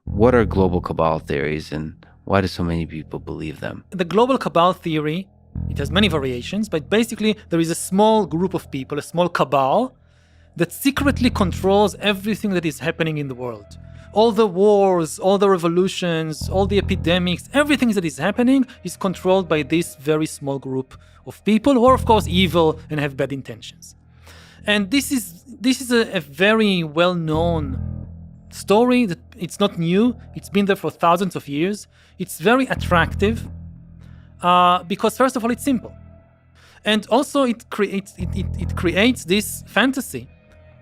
What are global cabal theories, and why do so many people believe them? The global cabal theory, it has many variations, but basically there is a small group of people, a small cabal, that secretly controls everything that is happening in the world. All the wars, all the revolutions, all the epidemics, everything that is happening is controlled by this very small group of people who are, of course, evil and have bad intentions. And this is a very well-known story. That it's not new. It's been there for thousands of years. It's very attractive because, first of all, it's simple. And also it creates this fantasy,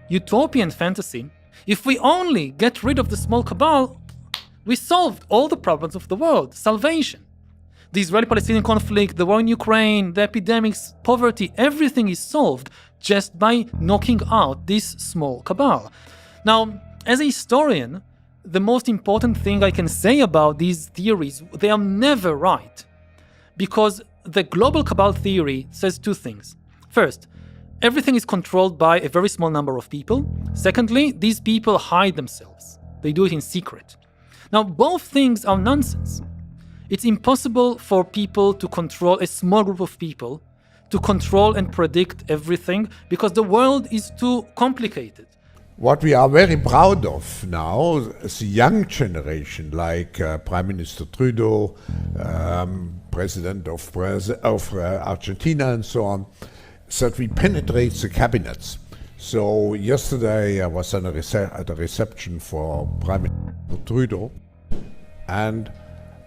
utopian fantasy. If we only get rid of the small cabal, we solved all the problems of the world. Salvation. The Israeli-Palestinian conflict, the war in Ukraine, the epidemics, poverty, everything is solved just by knocking out this small cabal. Now, as a historian, the most important thing I can say about these theories, they are never right. Because the global cabal theory says two things. First, everything is controlled by a very small number of people. Secondly, these people hide themselves. They do it in secret. Now, both things are nonsense. It's impossible for people to control, a small group of people, to control and predict everything because the world is too complicated. What we are very proud of now is the young generation, like Prime Minister Trudeau, President of Argentina and so on, that we penetrate the cabinets. So yesterday I was at a reception for Prime Minister Trudeau, and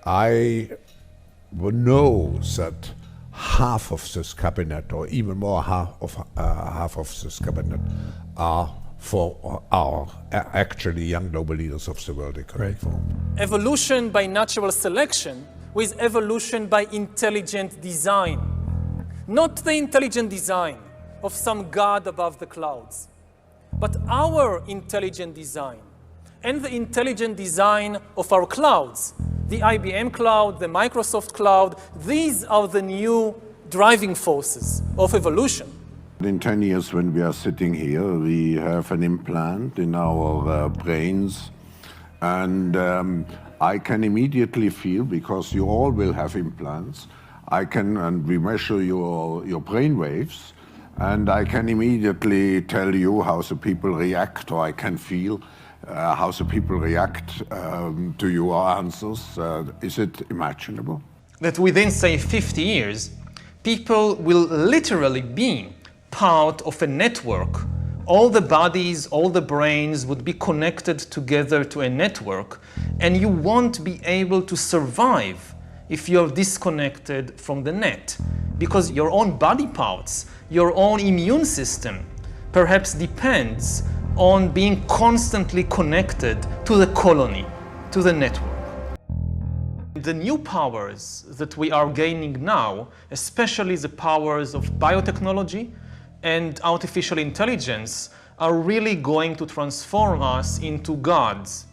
I know that half of this cabinet, or even more half of this cabinet, are actually young global leaders of the World Economic Forum. Evolution by natural selection with evolution by intelligent design. Not the intelligent design of some god above the clouds, but our intelligent design and the intelligent design of our clouds. The IBM cloud, the Microsoft cloud, these are the new driving forces of evolution. In 10 years when we are sitting here, we have an implant in our brains, and I can immediately feel, because you all will have implants, and we measure your brain waves, and I can immediately tell you how the people react, or I can feel how the people react to your answers. Is it imaginable? That within, say, 50 years, people will literally be part of a network. All the bodies, all the brains would be connected together to a network, and you won't be able to survive if you're disconnected from the net, because your own body parts, your own immune system, perhaps depends on being constantly connected to the colony, to the network. The new powers that we are gaining now, especially the powers of biotechnology and artificial intelligence, are really going to transform us into gods.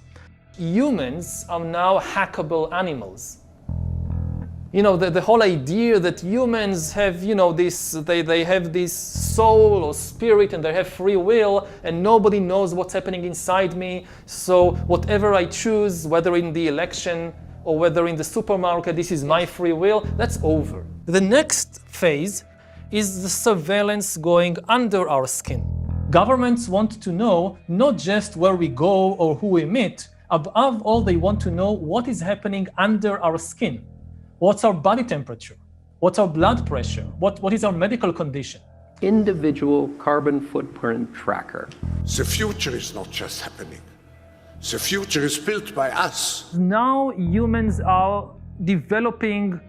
Humans are now hackable animals. You know, the whole idea that humans have, you know, they have this soul or spirit and they have free will and nobody knows what's happening inside me. So whatever I choose, whether in the election or whether in the supermarket, this is my free will, that's over. The next phase is the surveillance going under our skin. Governments want to know not just where we go or who we meet. Above all, they want to know what is happening under our skin. What's our body temperature? What's our blood pressure? What is our medical condition? Individual carbon footprint tracker. The future is not just happening. The future is built by us. Now humans are developing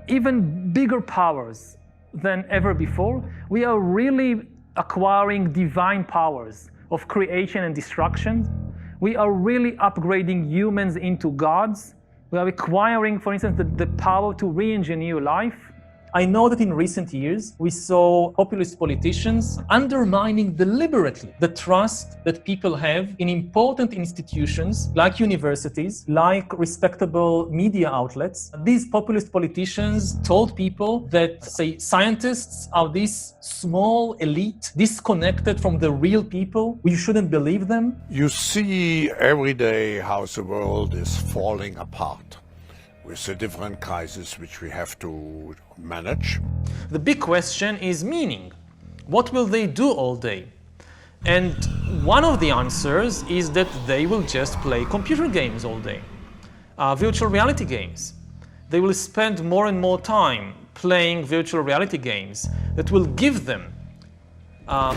even bigger powers than ever before. We are really acquiring divine powers of creation and destruction. We are really upgrading humans into gods. We are acquiring, for instance, the power to re-engineer life. I know that in recent years, we saw populist politicians undermining deliberately the trust that people have in important institutions like universities, like respectable media outlets. These populist politicians told people that, say, scientists are this small elite disconnected from the real people. We shouldn't believe them. You see every day how the world is falling apart with the different crises which we have to manage. The big question is meaning. What will they do all day? And one of the answers is that they will just play computer games all day, virtual reality games. They will spend more and more time playing virtual reality games that will give them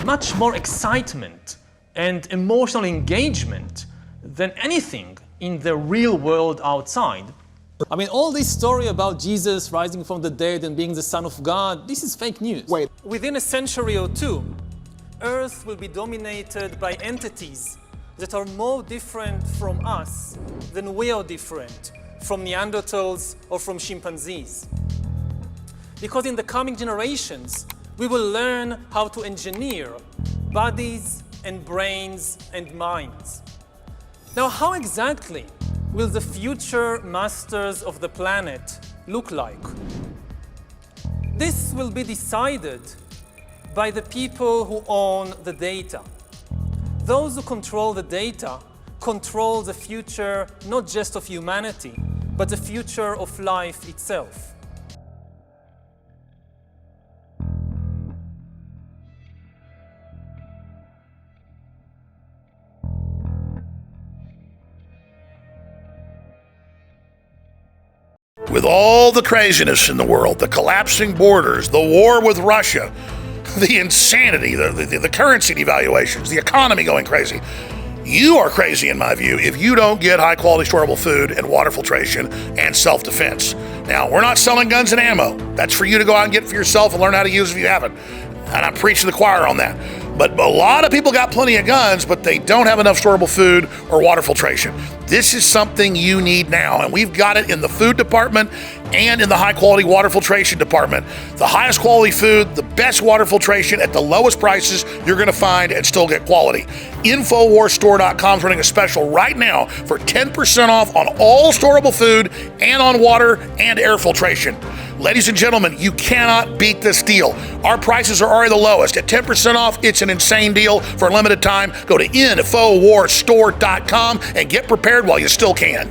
much more excitement and emotional engagement than anything in the real world outside. I mean, all this story about Jesus rising from the dead and being the Son of God, this is fake news. Wait. Within a century or two, Earth will be dominated by entities that are more different from us than we are different from Neanderthals or from chimpanzees. Because in the coming generations, we will learn how to engineer bodies and brains and minds. Now, how exactly will the future masters of the planet look like? This will be decided by the people who own the data. Those who control the data control the future not just of humanity, but the future of life itself. With all the craziness in the world, the collapsing borders, the war with Russia, the insanity, the currency devaluations, the economy going crazy, you are crazy in my view if you don't get high quality storable food and water filtration and self-defense. Now, we're not selling guns and ammo. That's for you to go out and get for yourself and learn how to use if you haven't. And I'm preaching the choir on that. But a lot of people got plenty of guns, but they don't have enough storable food or water filtration. This is something you need now, and we've got it in the food department and in the high quality water filtration department. The highest quality food, the best water filtration at the lowest prices you're gonna find and still get quality. InfoWarsStore.com is running a special right now for 10% off on all storable food and on water and air filtration. Ladies and gentlemen, you cannot beat this deal. Our prices are already the lowest. At 10% off, it's an insane deal for a limited time. Go to InfoWarsStore.com and get prepared while you still can.